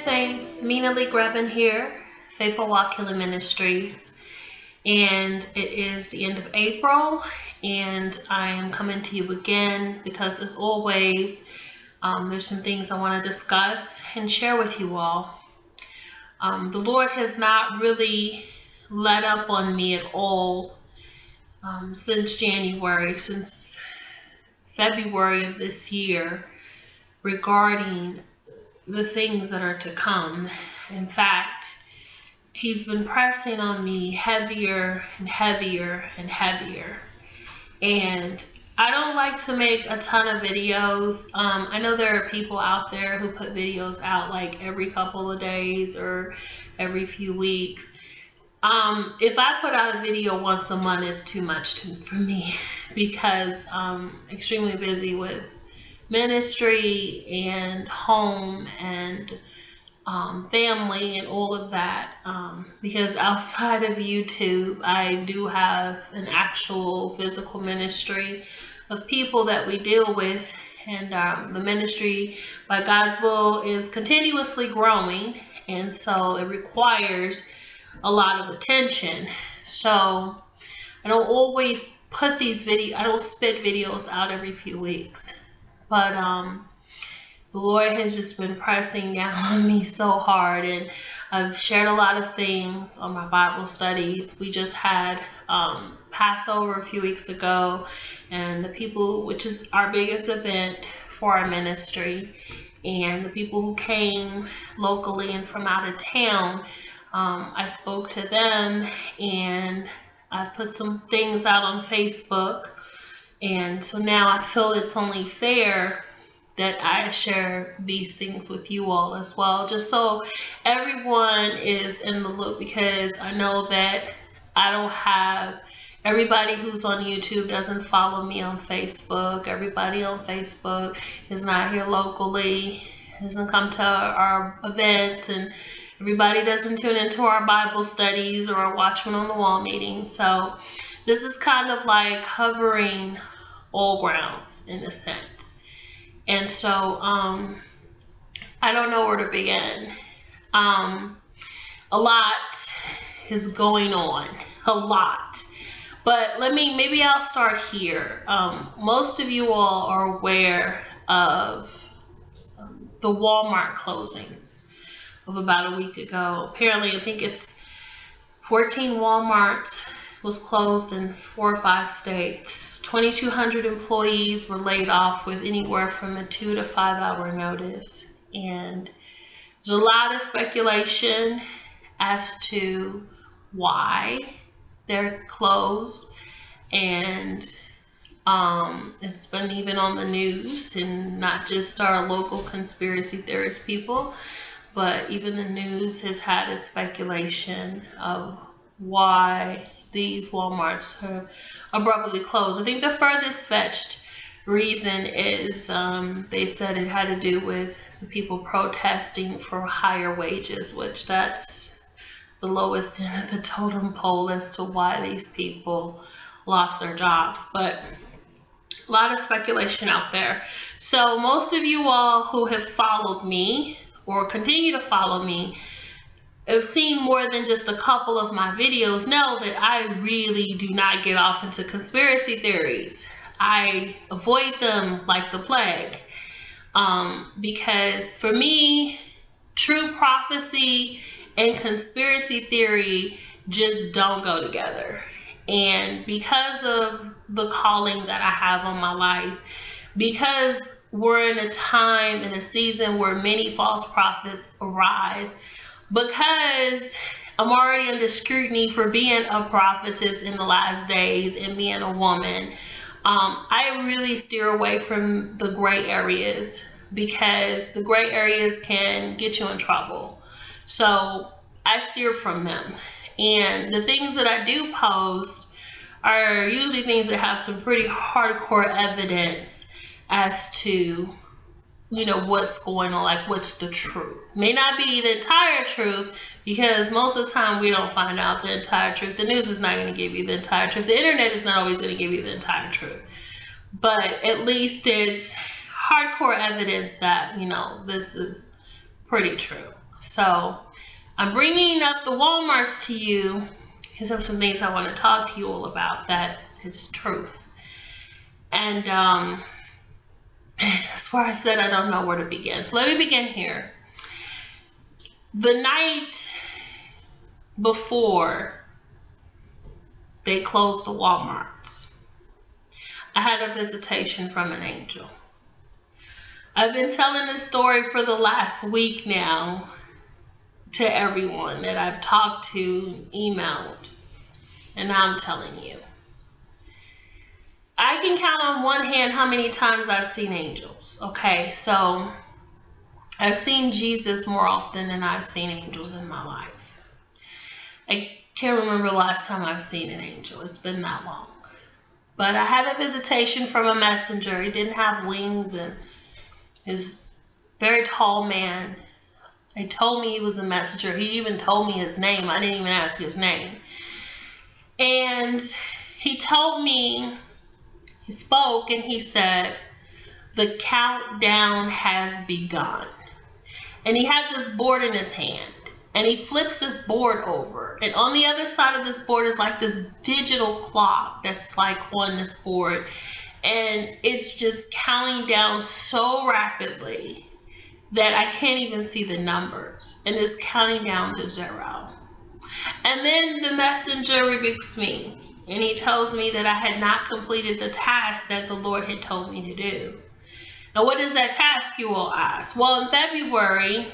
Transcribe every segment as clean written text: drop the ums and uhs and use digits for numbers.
Saints, Mina Lee Grevin here, Faithful Walk Healing Ministries, and it is the end of April, and I am coming to you again because, as always, there's some things I want to discuss and share with you all. The Lord has not really let up on me at all since January, since February of this year, regarding the things that are to come. In fact, he's been pressing on me heavier and heavier and heavier. And I don't like to make a ton of videos. I know there are people out there who put videos out like every couple of days or every few weeks. If I put out a video once a month, it's too much for me because I'm extremely busy with ministry and home and family and all of that, because outside of YouTube I do have an actual physical ministry of people that we deal with, and the ministry by God's will is continuously growing, and so it requires a lot of attention. So I don't always put these I don't spit videos out every few weeks. But the Lord has just been pressing down on me so hard, and I've shared a lot of things on my Bible studies. We just had Passover a few weeks ago, and the people, which is our biggest event for our ministry, and the people who came locally and from out of town, I spoke to them, and I put some things out on Facebook. And so now I feel it's only fair that I share these things with you all as well, just so everyone is in the loop, because I know that I don't have everybody who's on YouTube doesn't follow me on Facebook. Everybody on Facebook is not here locally, doesn't come to our events, and everybody doesn't tune into our Bible studies or our Watchman on the Wall meetings. So this is kind of like covering all grounds in a sense. And so I don't know where to begin. A lot is going on, a lot. But maybe I'll start here. Most of you all are aware of the Walmart closings of about a week ago. Apparently, I think it's 14 Walmarts was closed in 4 or 5 states. 2,200 employees were laid off with anywhere from a 2 to 5 hour notice. And there's a lot of speculation as to why they're closed. And it's been even on the news, and not just our local conspiracy theorist people, but even the news has had a speculation of why these Walmarts are abruptly closed. I think the furthest fetched reason is they said it had to do with the people protesting for higher wages, which that's the lowest end of the totem pole as to why these people lost their jobs. But a lot of speculation out there. So most of you all who have followed me or continue to follow me have seen more than just a couple of my videos, know that I really do not get off into conspiracy theories. I avoid them like the plague, because for me, true prophecy and conspiracy theory just don't go together. And because of the calling that I have on my life, because we're in a time, in a season where many false prophets arise, because I'm already under scrutiny for being a prophetess in the last days and being a woman, I really steer away from the gray areas, because the gray areas can get you in trouble. So I steer from them. And the things that I do post are usually things that have some pretty hardcore evidence as to, what's going on, like what's the truth. May not be the entire truth, because most of the time we don't find out the entire truth. The news is not going to give you the entire truth. The internet is not always going to give you the entire truth. But at least it's hardcore evidence that, this is pretty true. So I'm bringing up the Walmarts to you because there's some things I want to talk to you all about that is truth. And that's where I said I don't know where to begin. So let me begin here. The night before they closed the Walmarts, I had a visitation from an angel. I've been telling this story for the last week now to everyone that I've talked to, emailed, and now I'm telling you. I can count on one hand how many times I've seen angels. Okay, so I've seen Jesus more often than I've seen angels in my life. I can't remember the last time I've seen an angel. It's been that long. But I had a visitation from a messenger. He didn't have wings, and he's a very tall man. He told me he was a messenger. He even told me his name. I didn't even ask his name. And he told me, he spoke and he said, the countdown has begun. And he had this board in his hand. And he flips this board over. And on the other side of this board is like this digital clock that's like on this board. And it's just counting down so rapidly that I can't even see the numbers. And it's counting down to 0. And then the messenger rebukes me. And he tells me that I had not completed the task that the Lord had told me to do. Now, what is that task, you will ask? Well, in February,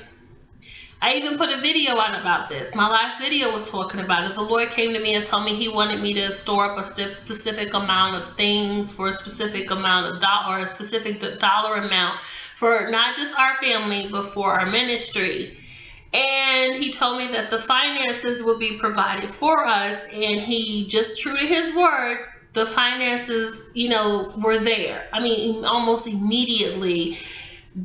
I even put a video out about this. My last video was talking about it. The Lord came to me and told me he wanted me to store up a specific amount of things for a specific amount of dollar, a specific dollar amount for not just our family, but for our ministry. And he told me that the finances would be provided for us. And he, just true to his word, the finances, were there. I mean, almost immediately,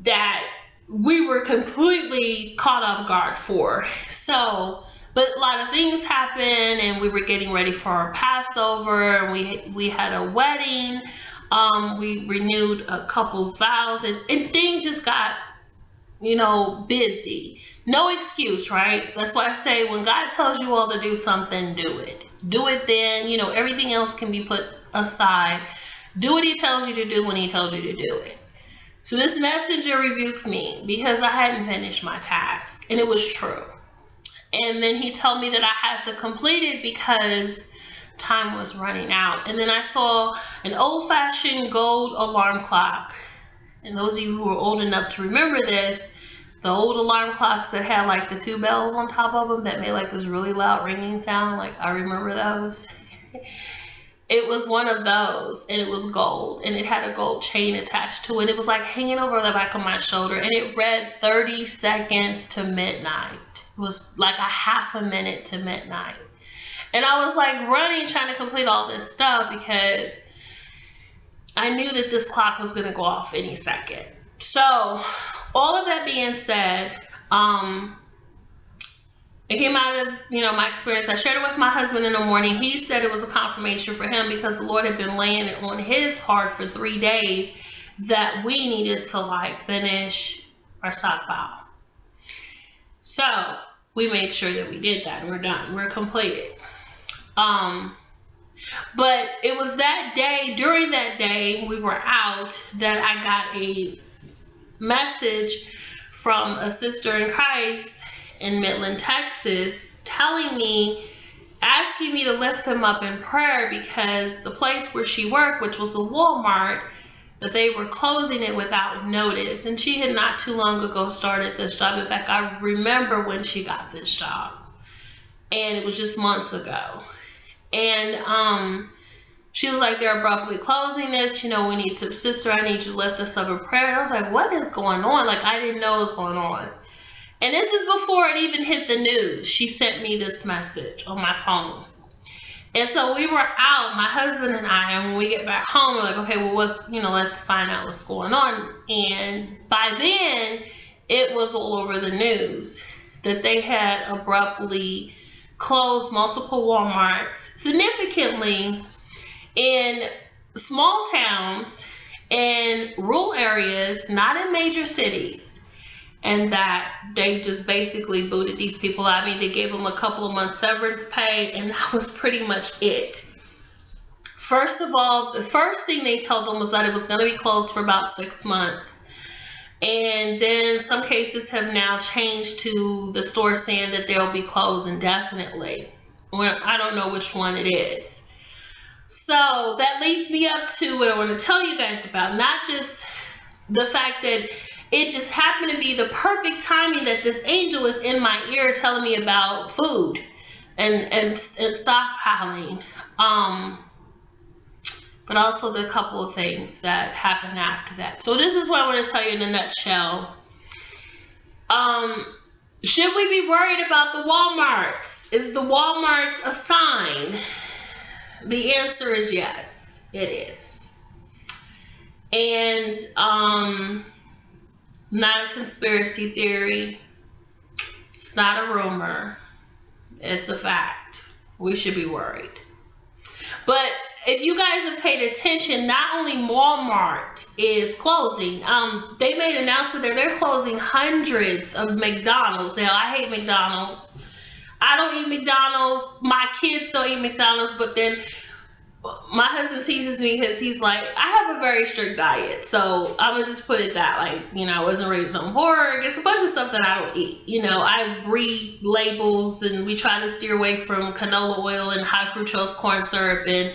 that we were completely caught off guard for. So, but a lot of things happened, and we were getting ready for our Passover, and we had a wedding. We renewed a couple's vows, and things just got, busy. No excuse, right? That's why I say when God tells you all to do something, do it. Do it then. Everything else can be put aside. Do what he tells you to do when he tells you to do it. So this messenger rebuked me because I hadn't finished my task, and it was true. And then he told me that I had to complete it because time was running out. And then I saw an old-fashioned gold alarm clock. And those of you who are old enough to remember this, the old alarm clocks that had like the 2 bells on top of them that made like this really loud ringing sound, like I remember those. It was one of those, and it was gold, and it had a gold chain attached to it. It was like hanging over the back of my shoulder, and it read 30 seconds to midnight. It was like a half a minute to midnight. And I was like running, trying to complete all this stuff because I knew that this clock was going to go off any second. So all of that being said, it came out of, my experience. I shared it with my husband in the morning. He said it was a confirmation for him because the Lord had been laying it on his heart for 3 days that we needed to finish our stockpile. So we made sure that we did that. We're done. We're completed. But it was that day, during that day we were out, that I got a message from a sister in Christ in Midland, Texas, asking me to lift them up in prayer because the place where she worked, which was a Walmart, that they were closing it without notice. And she had not too long ago started this job. In fact, I remember when she got this job, and it was just months ago. And she was like, they're abruptly closing this. We need some, sister, I need you to lift us up in prayer. And I was like, what is going on? Like, I didn't know what was going on. And this is before it even hit the news. She sent me this message on my phone. And so we were out, my husband and I, and when we get back home, we're like, okay, well, let's find out what's going on. And by then, it was all over the news that they had abruptly closed multiple Walmarts, significantly in small towns and rural areas, not in major cities. and that they just basically booted these people out. I mean, they gave them a couple of months severance pay, and that was pretty much it. First of all, the first thing they told them was that it was going to be closed for about 6 months. And then some cases have now changed to the store saying that they'll be closed indefinitely. Well, I don't know which one it is. So that leads me up to what I want to tell you guys about. Not just the fact that it just happened to be the perfect timing that this angel is in my ear telling me about food and stockpiling. But also the couple of things that happened after that. So this is what I want to tell you in a nutshell. Should we be worried about the Walmarts? Is the Walmarts a sign? The answer is yes, it is. And not a conspiracy theory. It's not a rumor. It's a fact. We should be worried. But if you guys have paid attention, not only Walmart is closing, they made an announcement that they're closing hundreds of McDonald's. Now, I hate McDonald's. I don't eat McDonald's. My kids don't eat McDonald's, but then my husband teases me because he's like, I have a very strict diet. So I'm going to just put it that, like, I wasn't raised on pork. It's a bunch of stuff that I don't eat. I read labels, and we try to steer away from canola oil and high fructose corn syrup, and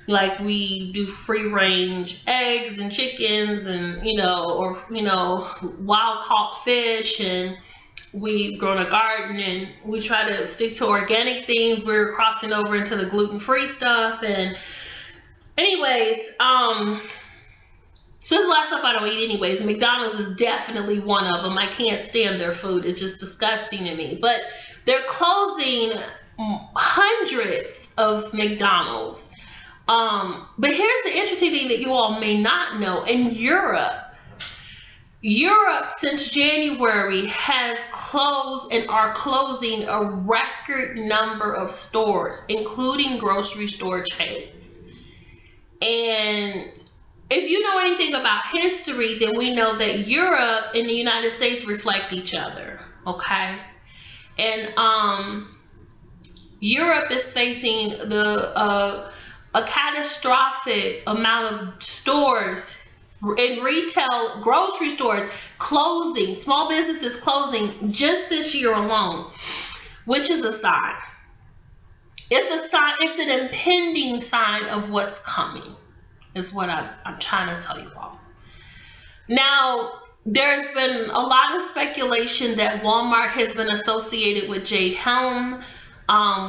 like we do free range eggs and chickens and, wild caught fish, and we've grown a garden, and we try to stick to organic things. We're crossing over into the gluten-free stuff. And anyways, so there's a lot of stuff I don't eat anyways. McDonald's is definitely one of them. I can't stand their food. It's just disgusting to me. But they're closing hundreds of McDonald's. But here's the interesting thing that you all may not know. In Europe since January has closed and are closing a record number of stores, including grocery store chains. And if you know anything about history, then we know that Europe and the United States reflect each other, okay? And Europe is facing a catastrophic amount of stores in retail, grocery stores closing, small businesses closing just this year alone, which is a sign. It's a sign. It's an impending sign of what's coming, is what I'm trying to tell you all. Now, there's been a lot of speculation that Walmart has been associated with Jade Helm,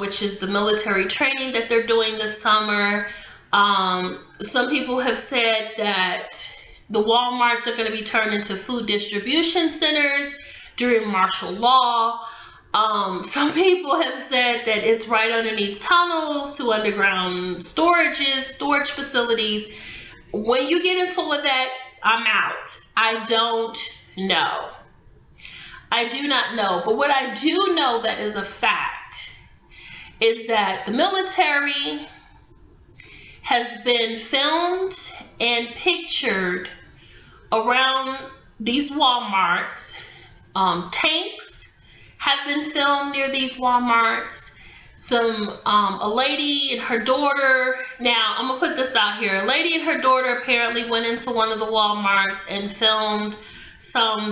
which is the military training that they're doing this summer. Some people have said that the Walmarts are going to be turned into food distribution centers during martial law. Some people have said that it's right underneath tunnels to underground storage facilities. When you get into all of that, I'm out. I don't know. I do not know. But what I do know that is a fact is that the military has been filmed and pictured around these Walmarts. Tanks have been filmed near these Walmarts. A lady and her daughter, now I'm gonna put this out here. A lady and her daughter apparently went into one of the Walmarts and filmed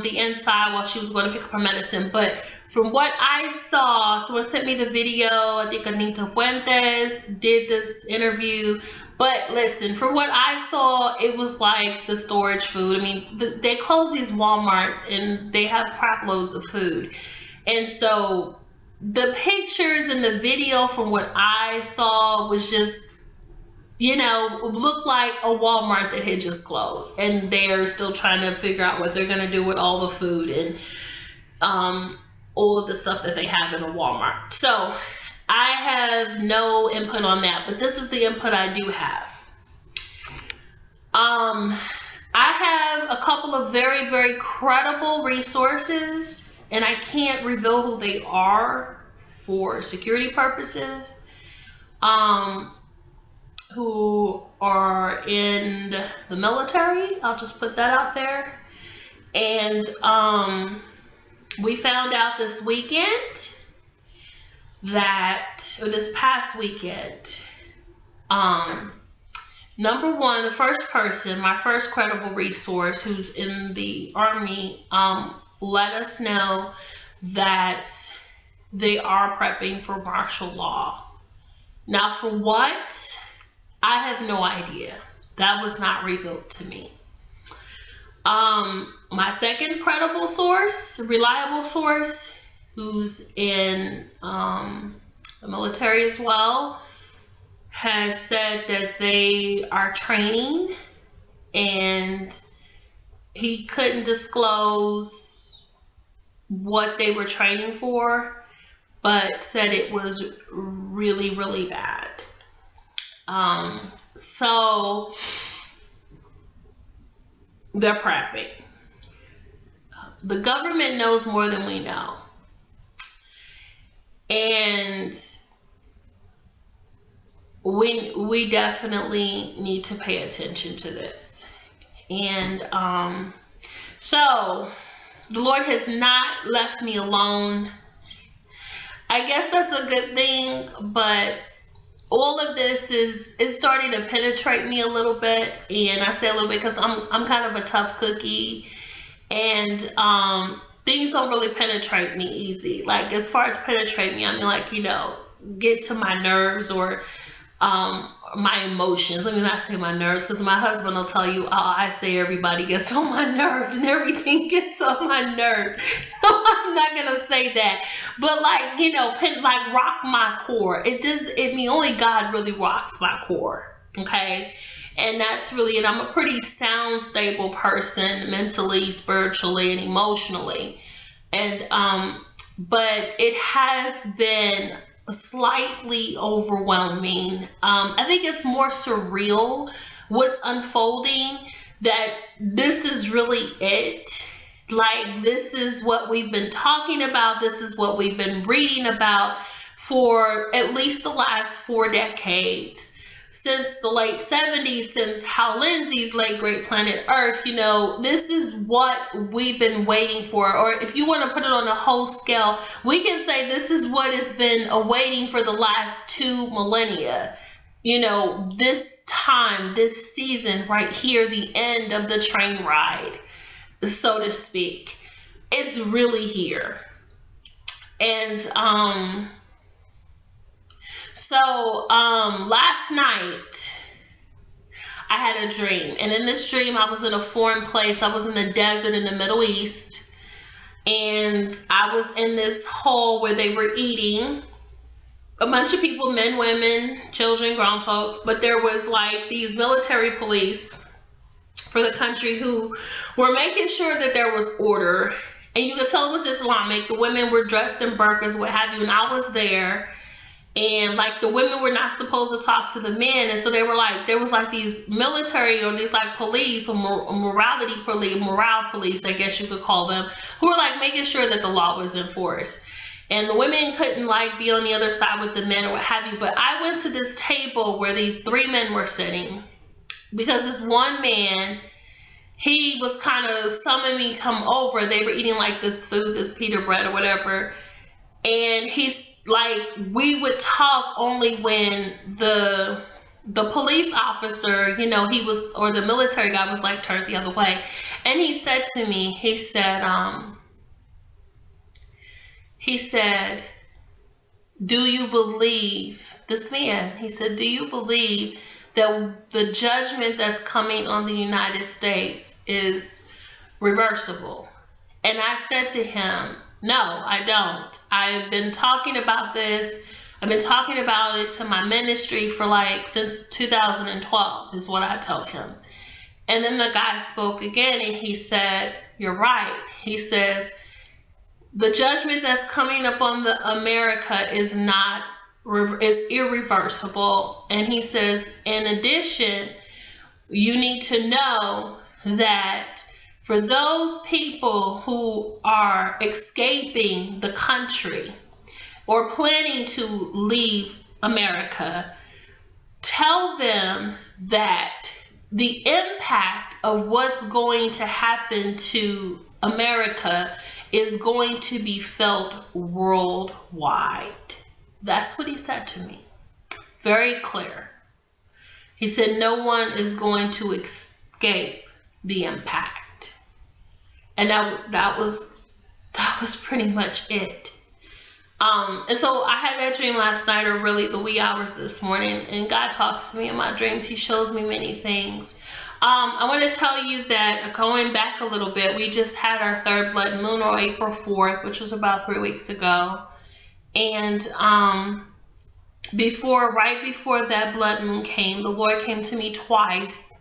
the inside while she was going to pick up her medicine. But from what I saw, someone sent me the video. I think Anita Fuentes did this interview. But listen, from what I saw, it was like the storage food. I mean, they close these Walmarts and they have crap loads of food. And so the pictures and the video from what I saw was just, looked like a Walmart that had just closed. And they're still trying to figure out what they're going to do with all the food and all of the stuff that they have in a Walmart. So I have no input on that, but this is the input I do have. I have a couple of very, very credible resources, and I can't reveal who they are for security purposes, who are in the military. I'll just put that out there. And we found out this weekend or this past weekend, number one, the first person, my first credible resource who's in the Army, let us know that they are prepping for martial law. Now, for what? I have no idea. That was not revealed to me. My second credible source, reliable source, who's in the military as well, has said that they are training, and he couldn't disclose what they were training for, but said it was really, really bad. So they're prepping. The government knows more than we know. And we definitely need to pay attention to this. And so the Lord has not left me alone. I guess that's a good thing, but all of this is starting to penetrate me a little bit. And I say a little bit because I'm kind of a tough cookie, and things don't really penetrate me easy. Like, as far as penetrate me, I mean, like, get to my nerves or my emotions. Let me not say my nerves, because my husband will tell you, I say everybody gets on my nerves and everything gets on my nerves. So I'm not gonna say that, but like, like rock my core. Only God really rocks my core. Okay. And that's really it. I'm a pretty sound, stable person, mentally, spiritually, and emotionally. And but it has been slightly overwhelming. I think it's more surreal what's unfolding, that this is really it. Like, this is what we've been talking about. This is what we've been reading about for at least the last 4 decades. Since the late 70s, since Hal Lindsey's late great Planet Earth, this is what we've been waiting for. Or if you want to put it on a whole scale, we can say this is what has been awaiting for the last 2 millennia. This time, this season right here, the end of the train ride, so to speak. It's really here. And so last night I had a dream, and in this dream I was in a foreign place. I was in the desert in the Middle East, and I was in this hall where they were eating. A bunch of people, men, women, children, grown folks, but there was like these military police for the country who were making sure that there was order, and you could tell it was Islamic. The women were dressed in burqas, what have you, and I was there. And like, the women were not supposed to talk to the men, and so there was like these military, or these like police, or morale police, I guess you could call them, who were like making sure that the law was enforced. And the women couldn't like be on the other side with the men or what have you. But I went to this table where these 3 men were sitting, because this one man, he was kind of summoning me to come over. They were eating like this food, this pita bread or whatever, and he's like, we would talk only when the police officer, he was, or the military guy was like turned the other way. And he said to me, he said, do you believe, this man, he said, do you believe that the judgment that's coming on the United States is reversible? And I said to him, no, I don't. I've been talking about this. I've been talking about it to my ministry for since 2012 is what I told him. And then the guy spoke again, and he said, you're right. He says, the judgment that's coming up on America is irreversible. And he says, in addition, you need to know that for those people who are escaping the country or planning to leave America, tell them that the impact of what's going to happen to America is going to be felt worldwide. That's what he said to me. Very clear. He said no one is going to escape the impact. And that was pretty much it. And so I had that dream last night, or really the wee hours this morning, and God talks to me in my dreams. He shows me many things. I want to tell you that going back a little bit, we just had our third blood moon on April 4th, which was about 3 weeks ago. And right before that blood moon came, the Lord came to me twice,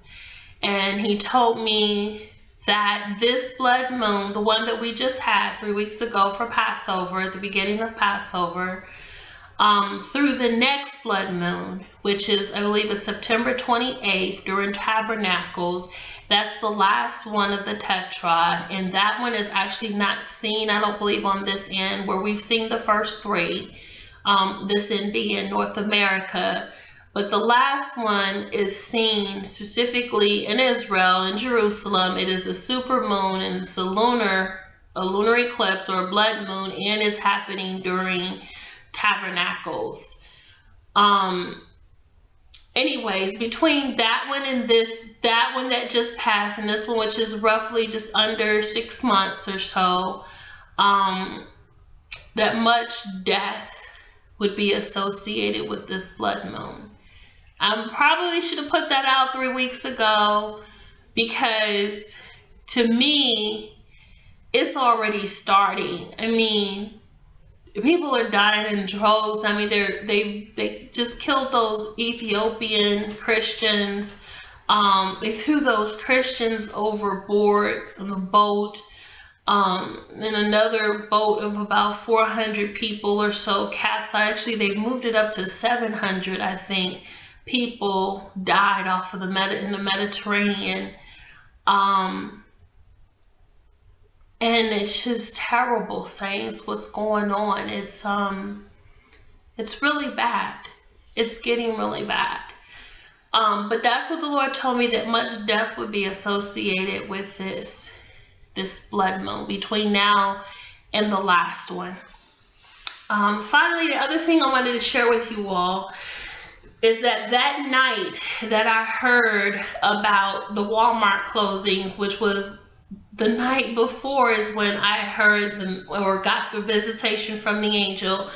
and he told me that this blood moon, the one that we just had 3 weeks ago for Passover, at the beginning of Passover, through the next blood moon, which is, I believe, is September 28th during Tabernacles. That's the last one of the tetrad, and that one is actually not seen, I don't believe, on this end, where we've seen the first three, this end being North America. But the last one is seen specifically in Israel, in Jerusalem. It is a super moon, and it's a lunar eclipse or a blood moon, and it's happening during Tabernacles. Anyways, between that one and that one that just passed, and this one, which is roughly just under 6 months or so, that much death would be associated with this blood moon. I probably should have put that out 3 weeks ago, because to me, it's already starting. I mean, people are dying in droves. I mean, they just killed those Ethiopian Christians. They threw those Christians overboard on a boat. And another boat of about 400 people or so capsized. Actually, they moved it up to 700, I think. People died off of in the Mediterranean. And it's just terrible, saints, what's going on. It's really bad. It's getting really bad. But that's what the Lord told me, that much death would be associated with this blood moon between now and the last one. Finally, the other thing I wanted to share with you all is that night that I heard about the Walmart closings, which was the night before, is when I heard got the visitation from the angel.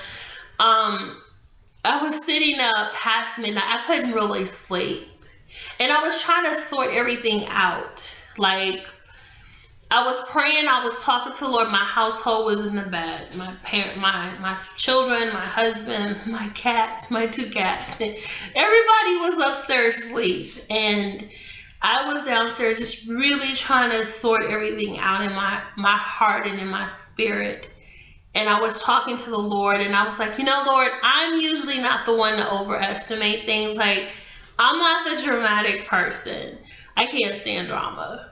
I was sitting up past midnight. I couldn't really sleep, and I was trying to sort everything out. Like, I was praying, I was talking to the Lord. My household was in the bed. My children, my husband, my cats, my 2 cats. Everybody was upstairs asleep. And I was downstairs just really trying to sort everything out in my heart and in my spirit. And I was talking to the Lord, and I was like, Lord, I'm usually not the one to overestimate things. Like, I'm not the dramatic person. I can't stand drama.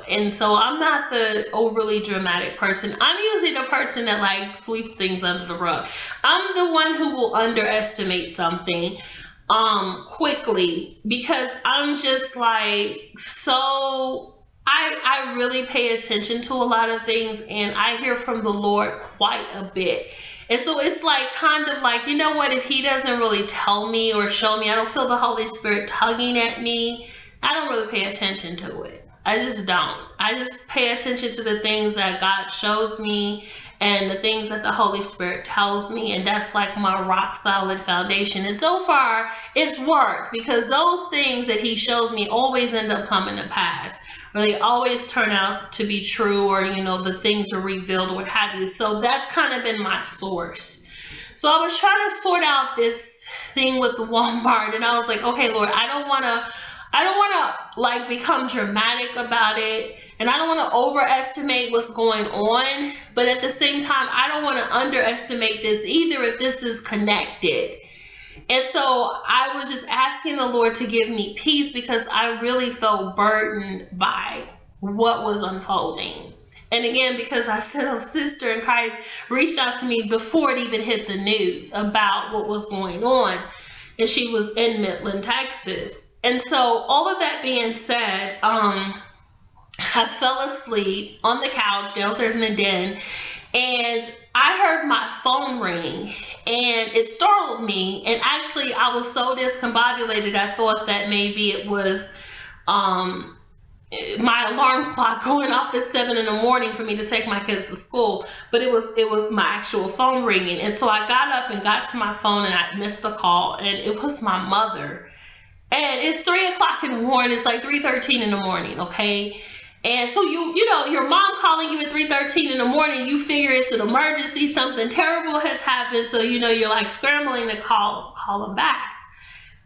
And so I'm not the overly dramatic person. I'm usually the person that like sweeps things under the rug. I'm the one who will underestimate something quickly, because I'm just like, so I really pay attention to a lot of things, and I hear from the Lord quite a bit. And so it's like, kind of like, what, if he doesn't really tell me or show me, I don't feel the Holy Spirit tugging at me, I don't really pay attention to it. I just don't. I just pay attention to the things that God shows me and the things that the Holy Spirit tells me, and that's like my rock solid foundation. And so far, it's worked, because those things that he shows me always end up coming to pass, or they always turn out to be true, or the things are revealed, or what have you. So that's kind of been my source. So I was trying to sort out this thing with the Walmart, and I was like, okay, Lord, I don't want to like become dramatic about it, and I don't want to overestimate what's going on, but at the same time, I don't want to underestimate this either, if this is connected. And so I was just asking the Lord to give me peace, because I really felt burdened by what was unfolding. And again, because I said a sister in Christ reached out to me before it even hit the news about what was going on, and she was in Midland, Texas. And so all of that being said, I fell asleep on the couch downstairs in the den, and I heard my phone ring, and it startled me. And actually, I was so discombobulated, I thought that maybe it was um, my alarm clock going off at 7 in the morning for me to take my kids to school. But it was my actual phone ringing, and so I got up and got to my phone, and I missed the call, and it was my mother. And it's 3 o'clock in the morning. It's like 3:13 in the morning, okay? And so you know, your mom calling you at 3:13 in the morning, you figure it's an emergency, something terrible has happened. So you know, you're like scrambling to call them back.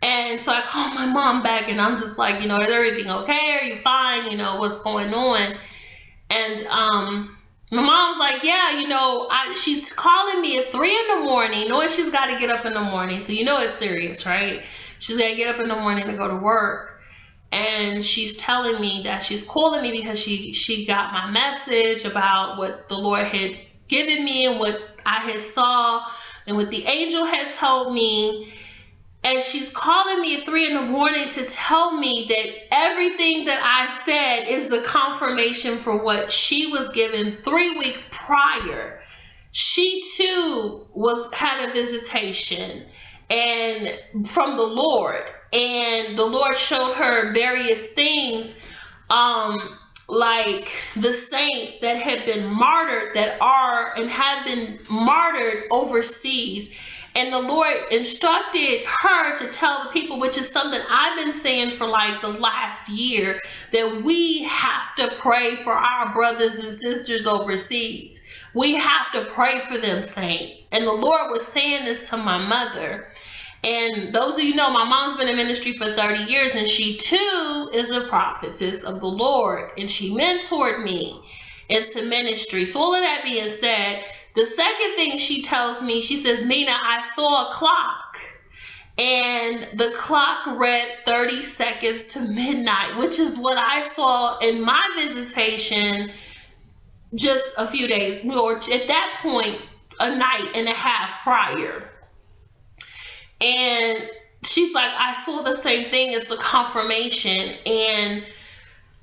And so I call my mom back, and I'm just like, you know, is everything okay? Are you fine? You know, what's going on? And my mom's like, yeah, you know, she's calling me at 3 in the morning, knowing she's got to get up in the morning. So you know it's serious, right? She's got to get up in the morning to go to work. And she's telling me that she's calling me because she got my message about what the Lord had given me and what I had saw and what the angel had told me. And she's calling me at 3 in the morning to tell me that everything that I said is the confirmation for what she was given 3 weeks prior. She too had a visitation and from the Lord, and the Lord showed her various things, like the saints that had been martyred, that are and have been martyred overseas. And the Lord instructed her to tell the people, which is something I've been saying for like the last year, that we have to pray for our brothers and sisters overseas. We have to pray for them, saints. And the Lord was saying this to my mother. And those of you know, my mom's been in ministry for 30 years, and she too is a prophetess of the Lord. And she mentored me into ministry. So all of that being said, the second thing she tells me, she says, Mina, I saw a clock, and the clock read 30 seconds to midnight, which is what I saw in my visitation just a few days, or at that point, a night and a half prior. And she's like, I saw the same thing. It's a confirmation. And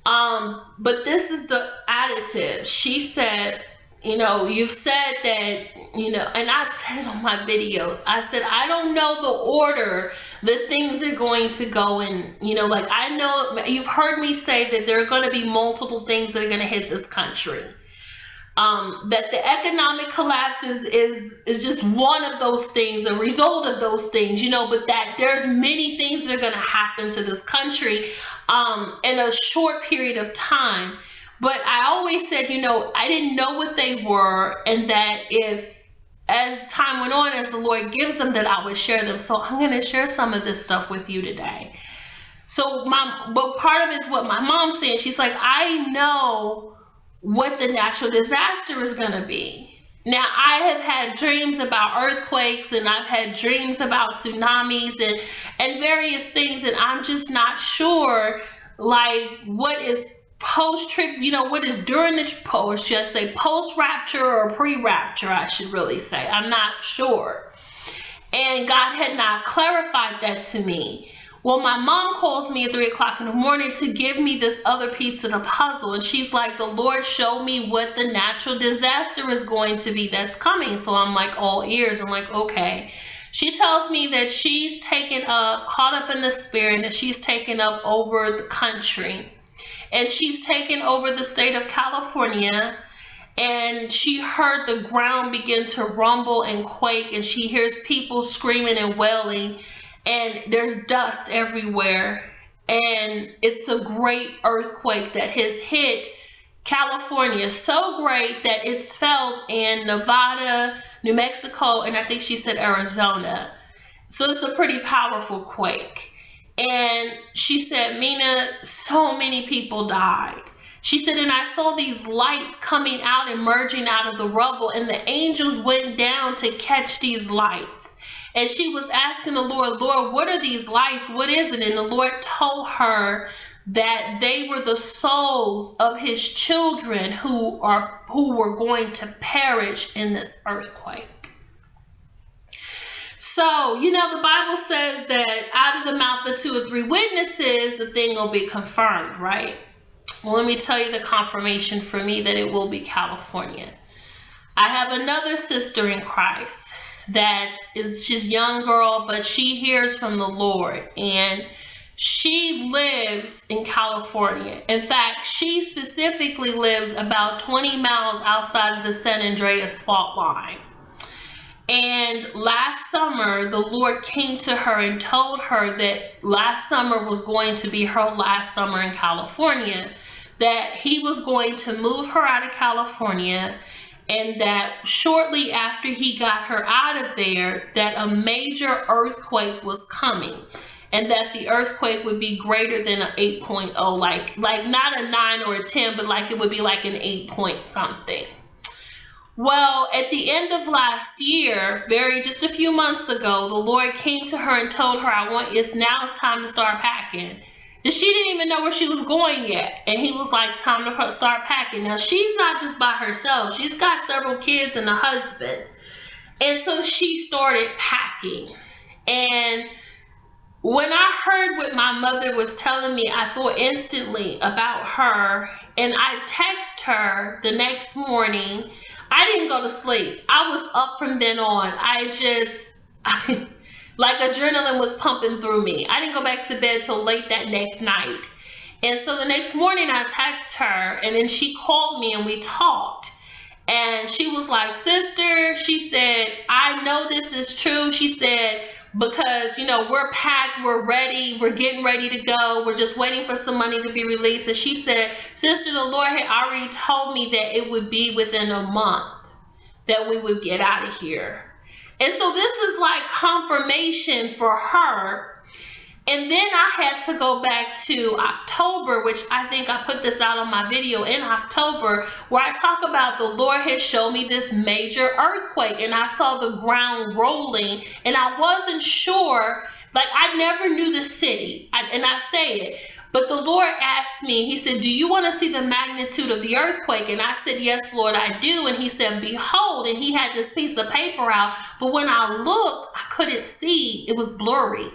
but this is the additive. She said, you know, you've said that, you know, and I've said it on my videos. I said, I don't know the order that things are going to go in. You know, like, I know you've heard me say that there are going to be multiple things that are going to hit this country. That the economic collapse is just one of those things, a result of those things, you know, but that there's many things that are going to happen to this country in a short period of time. But I always said, you know, I didn't know what they were, and that if, as time went on, as the Lord gives them, that I would share them. So I'm going to share some of this stuff with you today. So but part of it is what my mom said. She's like, I know what the natural disaster is going to be. Now, I have had dreams about earthquakes, and I've had dreams about tsunamis and various things, and I'm just not sure, like, what is post-trip, you know, what is during the, or should I say post-rapture or pre-rapture, I should really say. I'm not sure. And God had not clarified that to me. Well, my mom calls me at 3 o'clock in the morning to give me this other piece of the puzzle. And she's like, the Lord showed me what the natural disaster is going to be that's coming. So I'm like all ears. I'm like, okay. She tells me that she's taken up, caught up in the spirit, and she's taken up over the country. And she's taken over the state of California. And she heard the ground begin to rumble and quake. And she hears people screaming and wailing. And there's dust everywhere, and it's a great earthquake that has hit California, so great that it's felt in Nevada, New Mexico, and I think she said Arizona. So it's a pretty powerful quake. And she said, Mina, so many people died. She said, and I saw these lights coming out, emerging out of the rubble, and the angels went down to catch these lights. And she was asking the Lord, Lord, what are these lights? What is it? And the Lord told her that they were the souls of his children who were going to perish in this earthquake. So, you know, the Bible says that out of the mouth of 2 or 3 witnesses, the thing will be confirmed, right? Well, let me tell you the confirmation for me that it will be California. I have another sister in Christ that is just young girl, but she hears from the Lord, and she lives in California. In fact, she specifically lives about 20 miles outside of the San Andreas fault line. And last summer, the Lord came to her and told her that last summer was going to be her last summer in California, that he was going to move her out of California, and that shortly after he got her out of there, that a major earthquake was coming, and that the earthquake would be greater than an 8.0, like not a 9 or a 10, but like it would be like an 8 point something. Well, at the end of last year, just a few months ago, the Lord came to her and told her, it's time to start packing. And she didn't even know where she was going yet. And he was like, it's time to start packing. Now, she's not just by herself. She's got several kids and a husband. And so she started packing. And when I heard what my mother was telling me, I thought instantly about her. And I texted her the next morning. I didn't go to sleep. I was up from then on. Like adrenaline was pumping through me. I didn't go back to bed till late that next night. And so the next morning I texted her, and then she called me and we talked. And she was like, sister, she said, I know this is true. She said, because, we're packed, we're ready, we're getting ready to go. We're just waiting for some money to be released. And she said, sister, the Lord had already told me that it would be within a month that we would get out of here. And so this is like confirmation for her. And then I had to go back to October, which I think I put this out on my video in October, where I talk about the Lord had shown me this major earthquake, and I saw the ground rolling, and I wasn't sure, like I never knew the city, and I say it. But the Lord asked me, he said, do you want to see the magnitude of the earthquake? And I said, yes, Lord, I do. And he said, behold, and he had this piece of paper out. But when I looked, I couldn't see. It was blurry.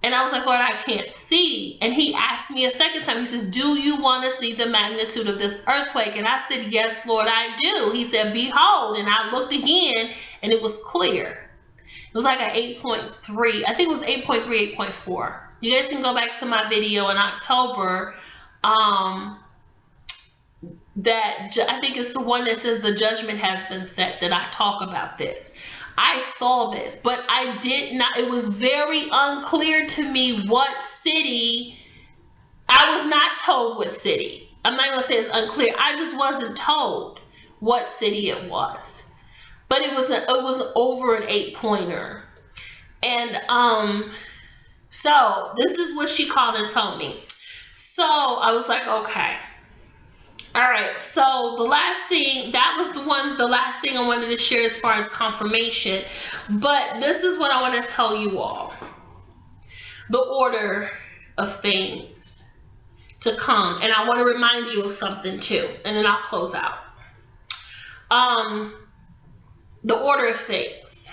And I was like, Lord, I can't see. And he asked me a second time. He says, do you want to see the magnitude of this earthquake? And I said, yes, Lord, I do. He said, behold. And I looked again, and it was clear. It was like an 8.3. I think it was 8.3, 8.4. You guys can go back to my video in October. That I think it's the one that says the judgment has been set, that I talk about this. I saw this, but I did not. It was very unclear to me what city. I was not told what city. I'm not going to say it's unclear. I just wasn't told what city it was. But it was over an 8-pointer. And so this is what she called and told me. So I was like, okay. All right. So the last thing, the last thing I wanted to share as far as confirmation. But this is what I want to tell you all. The order of things to come. And I want to remind you of something too. And then I'll close out. The order of things.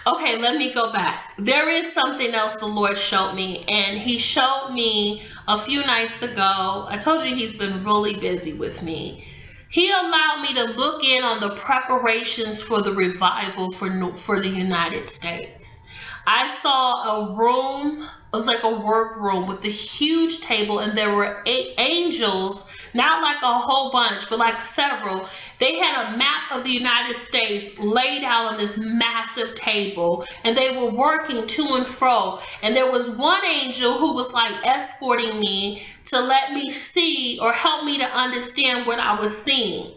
Okay, let me go back. There is something else the Lord showed me, and he showed me a few nights ago. I told you he's been really busy with me. He allowed me to look in on the preparations for the revival for the United States. I saw a room, it was like a work room with a huge table, and there were 8 angels, not like a whole bunch, but like several. They had a map of the United States laid out on this massive table, and they were working to and fro. And there was one angel who was like escorting me to let me see or help me to understand what I was seeing.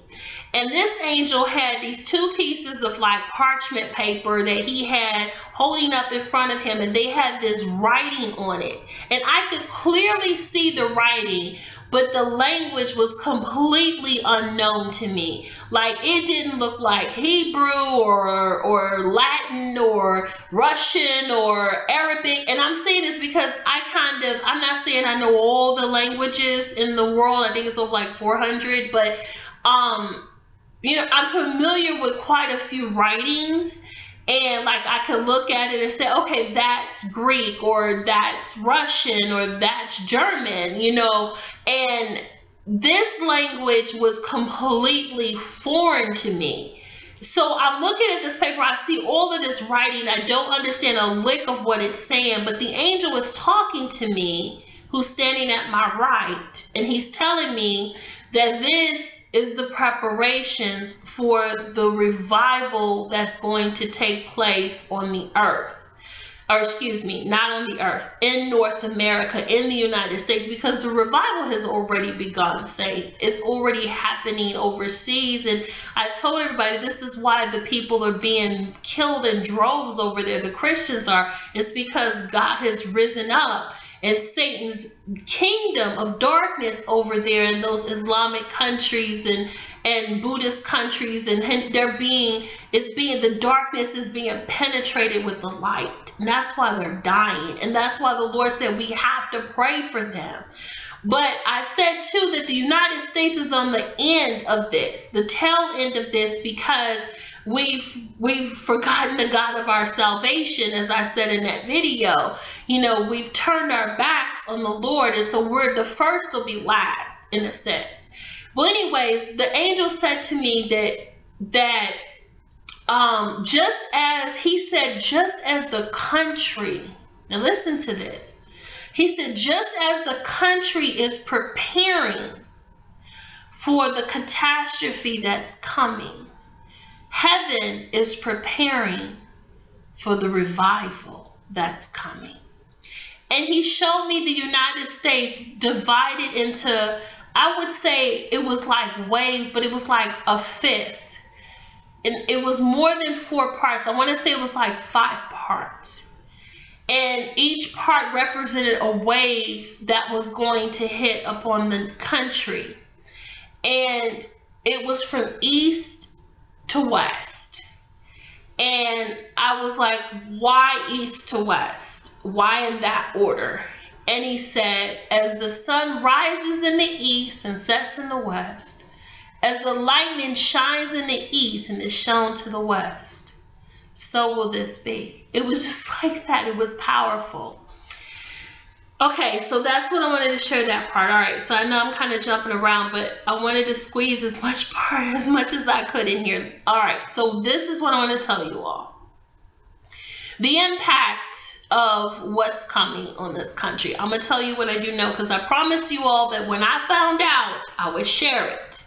And this angel had these 2 pieces of like parchment paper that he had holding up in front of him, and they had this writing on it. And I could clearly see the writing, but the language was completely unknown to me. Like it didn't look like Hebrew or Latin or Russian or Arabic. And I'm saying this because I'm not saying I know all the languages in the world. I think it's over like 400, but I'm familiar with quite a few writings, And like I could look at it and say, okay, that's Greek, or that's Russian, or that's German, and this language was completely foreign to me. So I'm looking at this paper, I see all of this writing, I don't understand a lick of what it's saying, but the angel is talking to me, who's standing at my right, and he's telling me that this is the preparations for the revival that's going to take place on the earth. Or excuse me, not on the earth, in North America, in the United States, because the revival has already begun, saints. It's already happening overseas. And I told everybody, this is why the people are being killed in droves over there. The Christians are. It's because God has risen up, and Satan's kingdom of darkness over there in those Islamic countries and Buddhist countries, and the darkness is being penetrated with the light. And that's why they're dying. And that's why the Lord said we have to pray for them. But I said too that the United States is on the end of this, the tail end of this, because we've forgotten the God of our salvation, as I said in that video. We've turned our backs on the Lord, and so we're the first will be last, in a sense. Well, anyways, the angel said to me that just as the country, now listen to this. He said, just as the country is preparing for the catastrophe that's coming, heaven is preparing for the revival that's coming. And he showed me the United States divided into, I would say it was like waves, but it was like a fifth. And it was more than 4 parts. I want to say it was like 5 parts. And each part represented a wave that was going to hit upon the country. And it was from east to west. And I was like, why east to west? Why in that order? And he said, as the sun rises in the east and sets in the west, as the lightning shines in the east and is shown to the west, so will this be. It was just like that. It was powerful. Okay, so that's what I wanted to share, that part. All right, so I know I'm kind of jumping around, but I wanted to squeeze as much as I could in here. All right, so this is what I want to tell you all. The impact of what's coming on this country. I'm going to tell you what I do know, because I promised you all that when I found out, I would share it.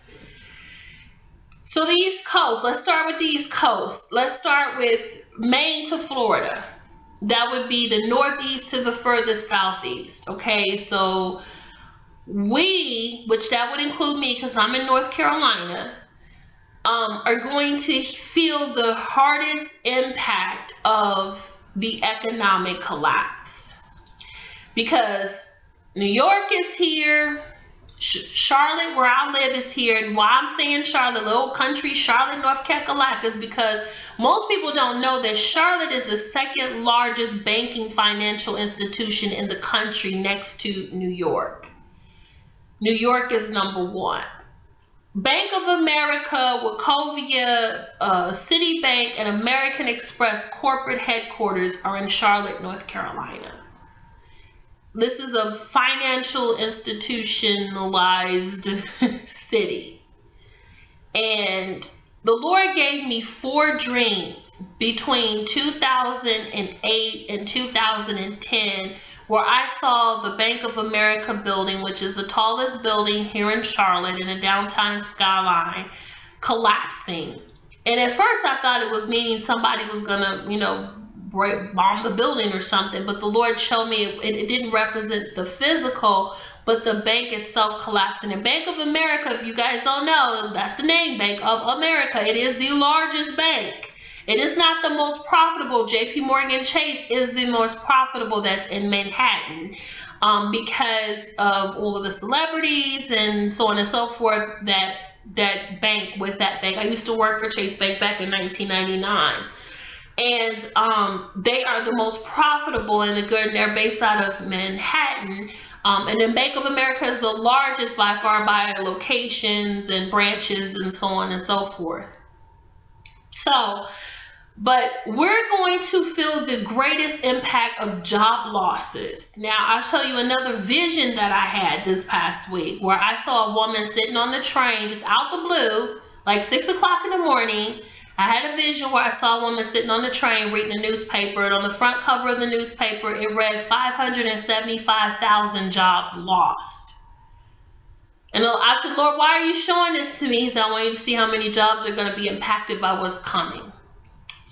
So the East Coast, let's start with the East Coast. Let's start with Maine to Florida. That would be the Northeast to the furthest Southeast. Okay, so which that would include me because I'm in North Carolina, are going to feel the hardest impact of the economic collapse. Because New York is here, Charlotte, where I live, is here. And why I'm saying Charlotte, little country Charlotte, North Carolina, is because most people don't know that Charlotte is the second largest banking financial institution in the country, next to New York. New York is number 1. Bank of America, Wachovia, Citibank, and American Express corporate headquarters are in Charlotte, North Carolina. This is a financial institutionalized city. And the Lord gave me 4 dreams between 2008 and 2010, where I saw the Bank of America building, which is the tallest building here in Charlotte in the downtown skyline, collapsing. And at first I thought it was meaning somebody was gonna, bomb the building or something, but the Lord showed me it didn't represent the physical, but the bank itself collapsing. And Bank of America, if you guys don't know, that's the name, Bank of America. It is the largest bank. It is not the most profitable. JP Morgan Chase is the most profitable that's in Manhattan, because of all of the celebrities and so on and so forth that bank with that bank. I used to work for Chase Bank back in 1999. And they are the most profitable and the good, and they're based out of Manhattan. And then Bank of America is the largest by far by locations and branches and so on and so forth. So But we're going to feel the greatest impact of job losses. Now, I'll tell you another vision that I had this past week where I saw a woman sitting on the train just out the blue, like 6 o'clock in the morning. I had a vision where I saw a woman sitting on the train reading a newspaper, and on the front cover of the newspaper, it read 575,000 jobs lost. And I said, Lord, why are you showing this to me? He said, I want you to see how many jobs are going to be impacted by what's coming.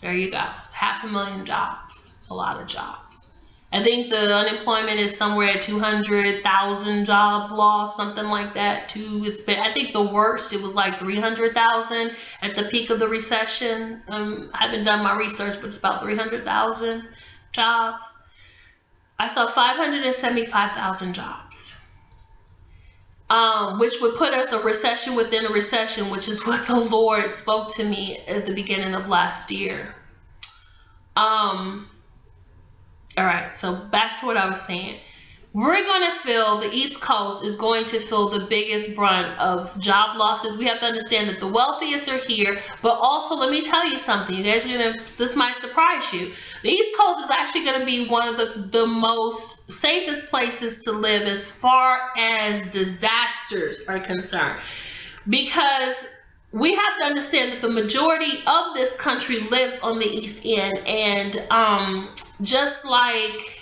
There you go. It's 500,000 jobs. It's a lot of jobs. I think the unemployment is somewhere at 200,000 jobs lost, something like that. I think the worst, it was like 300,000 at the peak of the recession. I haven't done my research, but it's about 300,000 jobs. I saw 575,000 jobs, which would put us a recession within a recession, which is what the Lord spoke to me at the beginning of last year. All right, so back to what I was saying. We're going to feel, the East Coast is going to feel the biggest brunt of job losses. We have to understand that the wealthiest are here, but also let me tell you something. You guys this might surprise you. The East Coast is actually going to be one of the most safest places to live as far as disasters are concerned, because we have to understand that the majority of this country lives on the East End, and just like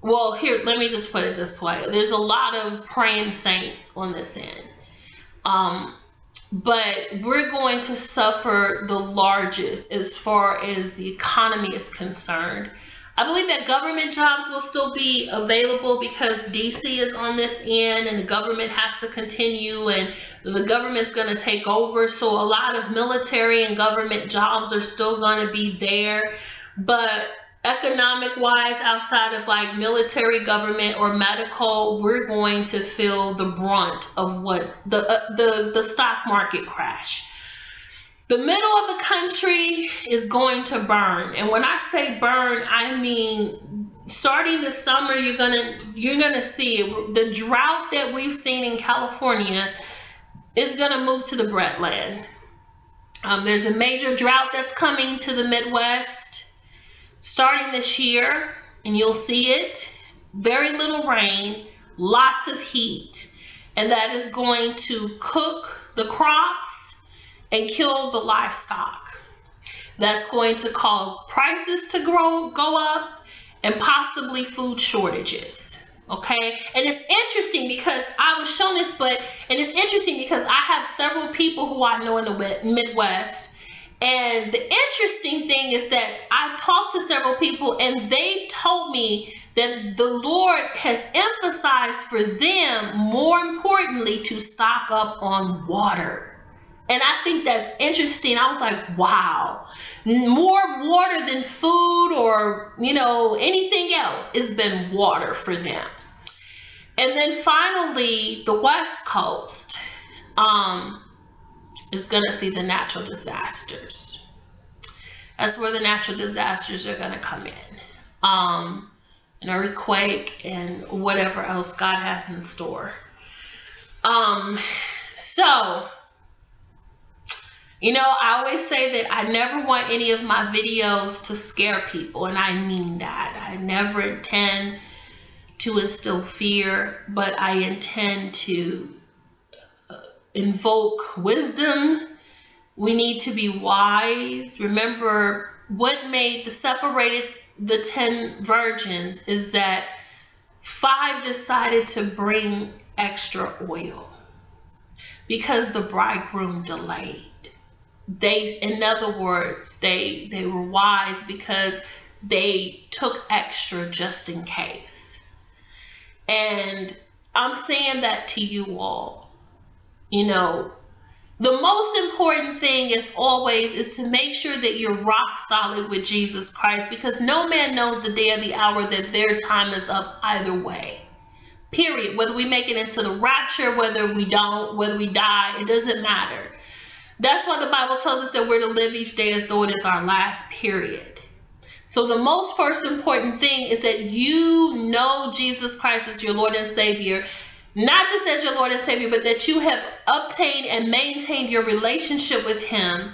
well, here, let me just put it this way. There's a lot of praying saints on this end. But we're going to suffer the largest as far as the economy is concerned. I believe that government jobs will still be available because DC is on this end and the government has to continue and the government's going to take over. So a lot of military and government jobs are still going to be there. But economic wise, outside of like military, government, or medical, we're going to feel the brunt of what's the stock market crash. The middle of the country is going to burn, and when I say burn, I mean starting this summer, you're gonna see it. The drought that we've seen in California is gonna move to the Brentland. There's a major drought that's coming to the Midwest starting this year, and you'll see it. Very little rain, lots of heat, and that is going to cook the crops and kill the livestock. That's going to cause prices to go up and possibly food shortages. Okay, and it's interesting because I was shown this, and it's interesting because I have several people who I know in the Midwest. And the interesting thing is that I've talked to several people and they've told me that the Lord has emphasized for them, more importantly, to stock up on water. And I think that's interesting. I was like, wow, more water than food or, anything else. It's been water for them. And then finally, the West Coast is going to see the natural disasters. That's where the natural disasters are going to come in. An earthquake and whatever else God has in store. So, I always say that I never want any of my videos to scare people, and I mean that. I never intend to instill fear, but I intend to invoke wisdom. We need to be wise. Remember, what separated the 10 virgins is that 5 decided to bring extra oil because the bridegroom delayed. In other words, they were wise because they took extra just in case. And I'm saying that to you all. The most important thing is to make sure that you're rock solid with Jesus Christ, because no man knows the day or the hour that their time is up either way. Period. Whether we make it into the rapture, whether we don't, whether we die, it doesn't matter. That's why the Bible tells us that we're to live each day as though it is our last, period. So the most first important thing is that you know Jesus Christ as your Lord and Savior, not just as your Lord and Savior, but that you have obtained and maintained your relationship with Him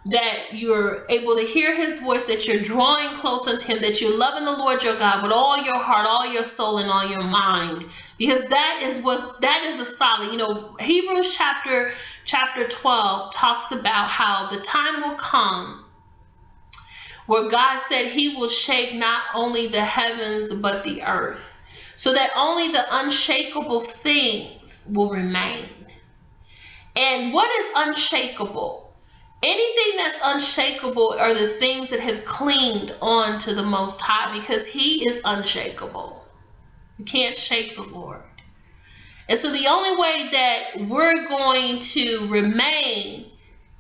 that you're able to hear his voice, that you're drawing close unto him, that you're loving the Lord your God with all your heart, all your soul, and all your mind. Because that is a solid, Hebrews chapter 12 talks about how the time will come where God said he will shake not only the heavens but the earth, so that only the unshakable things will remain. And what is unshakable? Anything that's unshakable are the things that have clinged on to the Most High, because he is unshakable. You can't shake the Lord. And so the only way that we're going to remain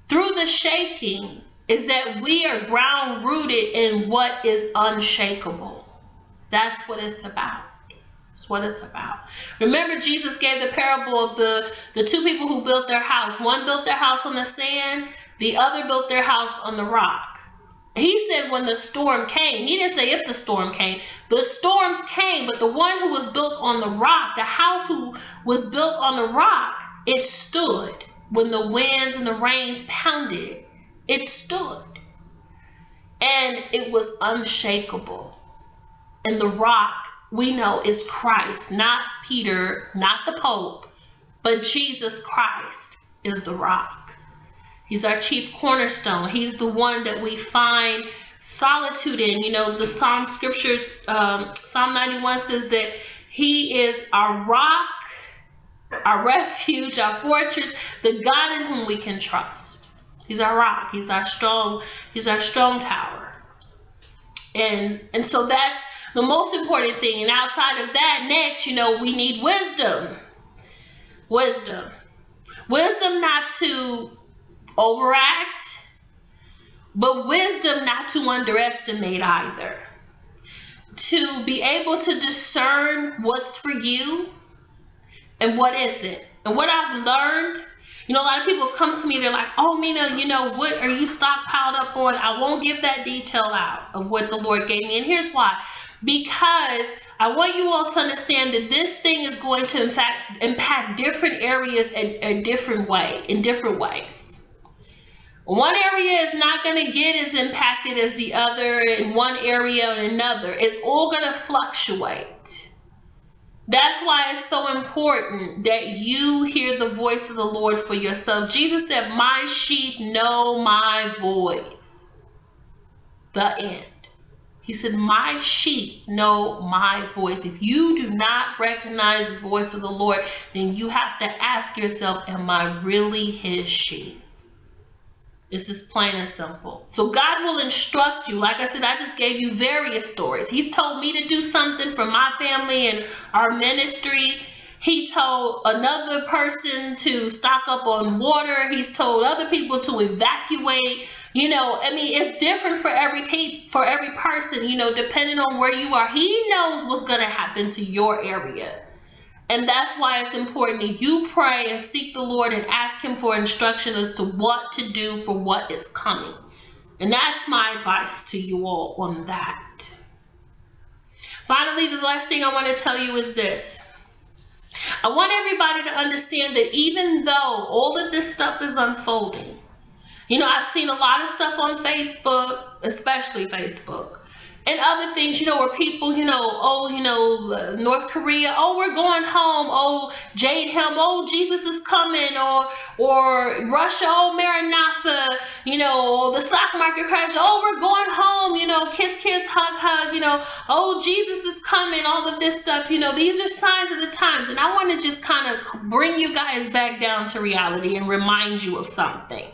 through the shaking is that we are ground rooted in what is unshakable. That's what it's about. That's what it's about. Remember, Jesus gave the parable of the two people who built their house. One built their house on the sand, the other built their house on the rock. He said when the storm came, he didn't say if the storm came. The storms came, but the one who was built on the rock, the house who was built on the rock, it stood. When the winds and the rains pounded, it stood. And it was unshakable. And the rock, we know, is Christ, not Peter, not the Pope, but Jesus Christ is the rock. He's our chief cornerstone. He's the one that we find solitude in. The Psalm scriptures, Psalm 91 says that he is our rock, our refuge, our fortress, the God in whom we can trust. He's our rock. He's our strong tower. And so that's the most important thing. And outside of that, next, we need wisdom. Wisdom not to overact, but wisdom not to underestimate either. To be able to discern what's for you and what isn't. And what I've learned, a lot of people have come to me, they're like, oh, Mina, what are you stockpiled up on? I won't give that detail out of what the Lord gave me. And here's why. Because I want you all to understand that this thing is going to, in fact, impact different areas in different ways. One area is not going to get as impacted as the other, in one area or another. It's all going to fluctuate. That's why it's so important that you hear the voice of the Lord for yourself. Jesus said, my sheep know my voice. The end. He said, my sheep know my voice. If you do not recognize the voice of the Lord, then you have to ask yourself, am I really his sheep? This is plain and simple. So God will instruct you. Like I said, I just gave you various stories. He's told me to do something for my family and our ministry. He told another person to stock up on water. He's told other people to evacuate. It's different for every person, depending on where you are. He knows what's going to happen to your area. And that's why it's important that you pray and seek the Lord and ask him for instruction as to what to do for what is coming. And that's my advice to you all on that. Finally, the last thing I want to tell you is this. I want everybody to understand that even though all of this stuff is unfolding, I've seen a lot of stuff on Facebook, especially Facebook, and other things, where people, North Korea, oh, we're going home, oh, Jade Helm, oh, Jesus is coming, or Russia, oh, Maranatha, the stock market crash, oh, we're going home, kiss, kiss, hug, hug, oh, Jesus is coming, all of this stuff, these are signs of the times. And I want to just kind of bring you guys back down to reality and remind you of something.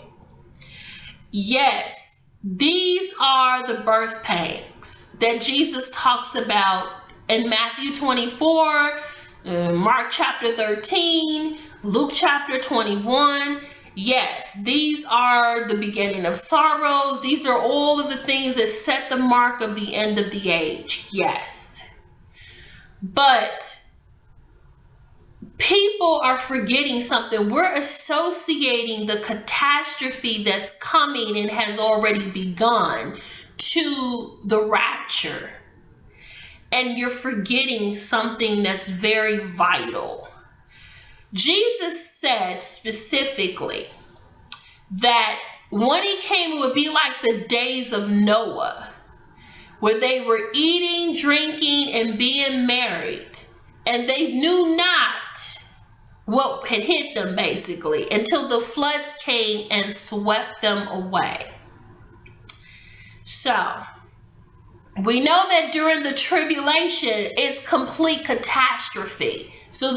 Yes, these are the birth pangs that Jesus talks about in Matthew 24, Mark chapter 13, Luke chapter 21. Yes, these are the beginning of sorrows. These are all of the things that set the mark of the end of the age. Yes. But people are forgetting something. We're associating the catastrophe that's coming and has already begun to the rapture. And you're forgetting something that's very vital. Jesus said specifically that when he came, it would be like the days of Noah, where they were eating, drinking, and being married, and they knew not what had hit them, basically, until the floods came and swept them away. So we know that during the tribulation, it's complete catastrophe. So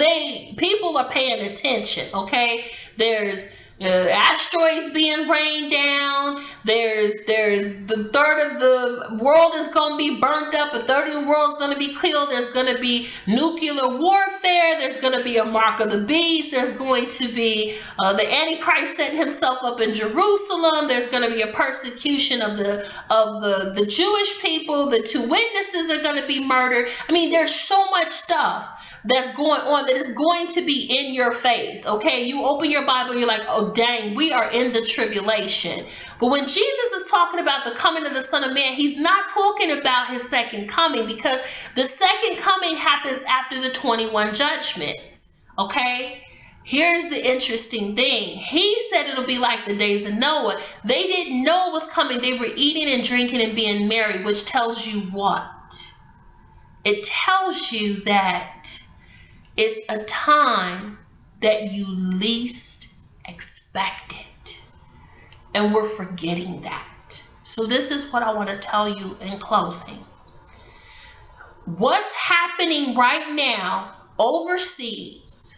people are paying attention, okay? There's asteroids being rained down. There's the third of the world is going to be burnt up. A third of the world is going to be killed. There's going to be nuclear warfare. There's going to be a mark of the beast. There's going to be the Antichrist setting himself up in Jerusalem. There's going to be a persecution of the Jewish people. The two witnesses are going to be murdered. I mean, there's so much stuff that's going on that is going to be in your face. Okay, you open your Bible, you're like, oh dang, we are in the tribulation. But when Jesus is talking about the coming of the Son of Man, he's not talking about his second coming, because the second coming happens after the 21 judgments. Okay, here's the interesting thing. He said it'll be like the days of Noah. They didn't know what was coming. They were eating and drinking and being merry, which tells you what? It tells you that it's a time that you least expect it. And we're forgetting that. So this is what I want to tell you in closing. What's happening right now overseas,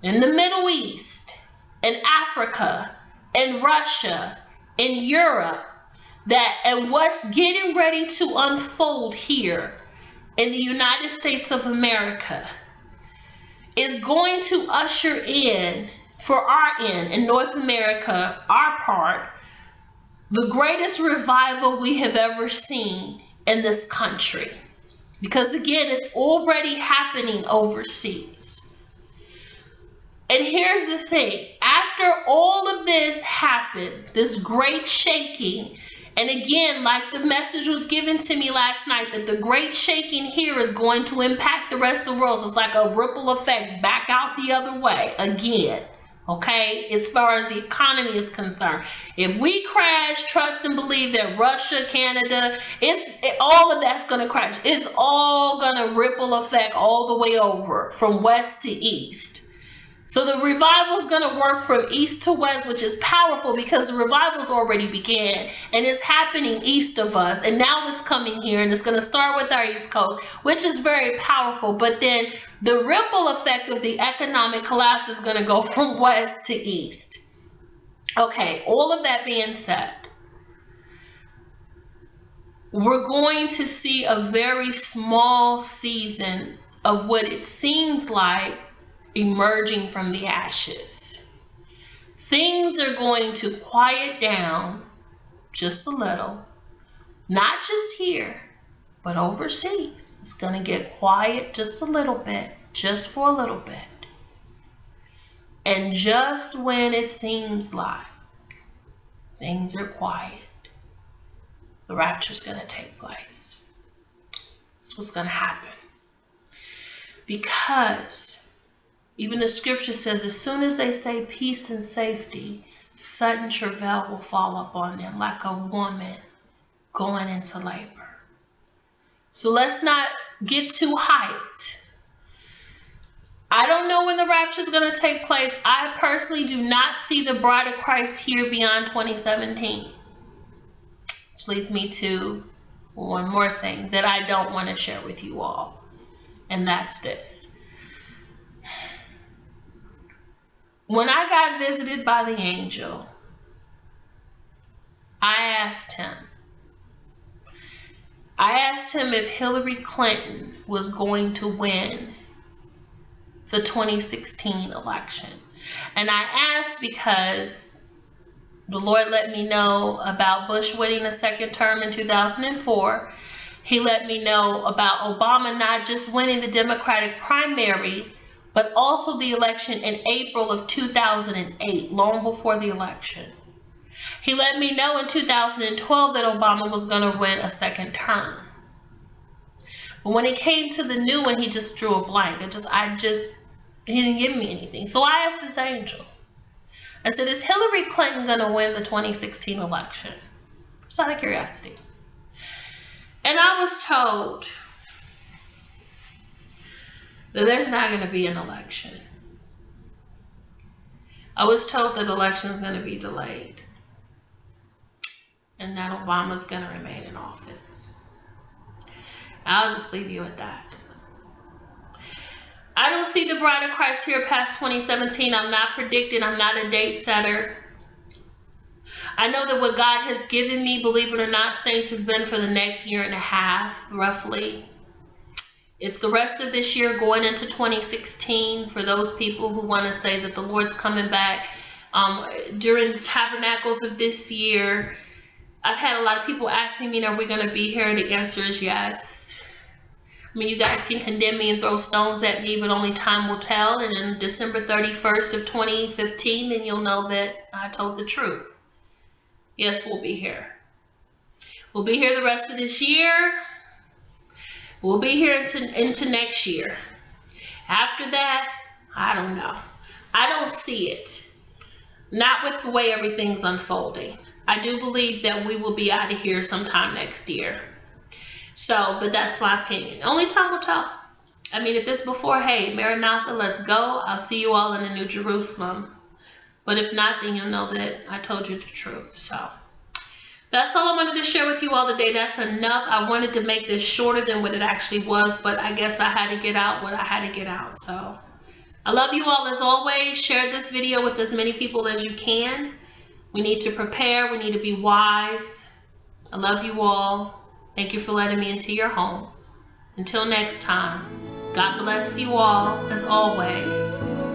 in the Middle East, in Africa, in Russia, in Europe, and what's getting ready to unfold here in the United States of America is going to usher in, for our end in North America, our part, the greatest revival we have ever seen in this country. Because again, it's already happening overseas. And here's the thing, after all of this happens, this great shaking, and again, like the message was given to me last night, that the great shaking here is going to impact the rest of the world. So it's like a ripple effect back out the other way again. Okay, as far as the economy is concerned, if we crash, trust and believe that Russia, Canada, all of that's going to crash. It's all going to ripple effect all the way over from west to east. So the revival is going to work from east to west, which is powerful because the revival's already began and it's happening east of us. And now it's coming here, and it's going to start with our East Coast, which is very powerful. But then the ripple effect of the economic collapse is going to go from west to east. Okay, all of that being said, we're going to see a very small season of what it seems like emerging from the ashes. Things are going to quiet down just a little, not just here, but overseas. It's going to get quiet just a little bit, just for a little bit. And just when it seems like things are quiet, the rapture is going to take place. That's what's going to happen. Because even the scripture says, as soon as they say peace and safety, sudden travail will fall upon them like a woman going into labor. So let's not get too hyped. I don't know when the rapture is going to take place. I personally do not see the bride of Christ here beyond 2017. Which leads me to one more thing that I don't want to share with you all. And that's this. When I got visited by the angel, I asked him if Hillary Clinton was going to win the 2016 election. And I asked because the Lord let me know about Bush winning a second term in 2004. He let me know about Obama not just winning the Democratic primary, but also the election in April of 2008, long before the election. He let me know in 2012 that Obama was going to win a second term. But when it came to the new one, he just drew a blank. He didn't give me anything. So I asked this angel. I said, is Hillary Clinton going to win the 2016 election? Just out of curiosity. And I was told that there's not going to be an election. I was told that the election is going to be delayed and that Obama's going to remain in office. I'll just leave you at that. I don't see the bride of Christ here past 2017. I'm not predicting. I'm not a date setter. I know that what God has given me, believe it or not, saints, has been for the next year and a half, roughly. It's the rest of this year going into 2016 for those people who want to say that the Lord's coming back. During the tabernacles of this year, I've had a lot of people asking me, are we going to be here? The answer is yes. I mean, you guys can condemn me and throw stones at me, but only time will tell. And on December 31st of 2015, then you'll know that I told the truth. Yes, we'll be here. We'll be here the rest of this year. We'll be here into next year. After that, I don't know. I don't see it. Not with the way everything's unfolding. I do believe that we will be out of here sometime next year. So, but that's my opinion. Only time will tell. I mean, if it's before, hey, Maranatha, let's go. I'll see you all in the New Jerusalem. But if not, then you'll know that I told you the truth. So, that's all I wanted to share with you all today. That's enough. I wanted to make this shorter than what it actually was, but I guess I had to get out what I had to get out. So, I love you all as always. Share this video with as many people as you can. We need to prepare. We need to be wise. I love you all. Thank you for letting me into your homes. Until next time, God bless you all as always.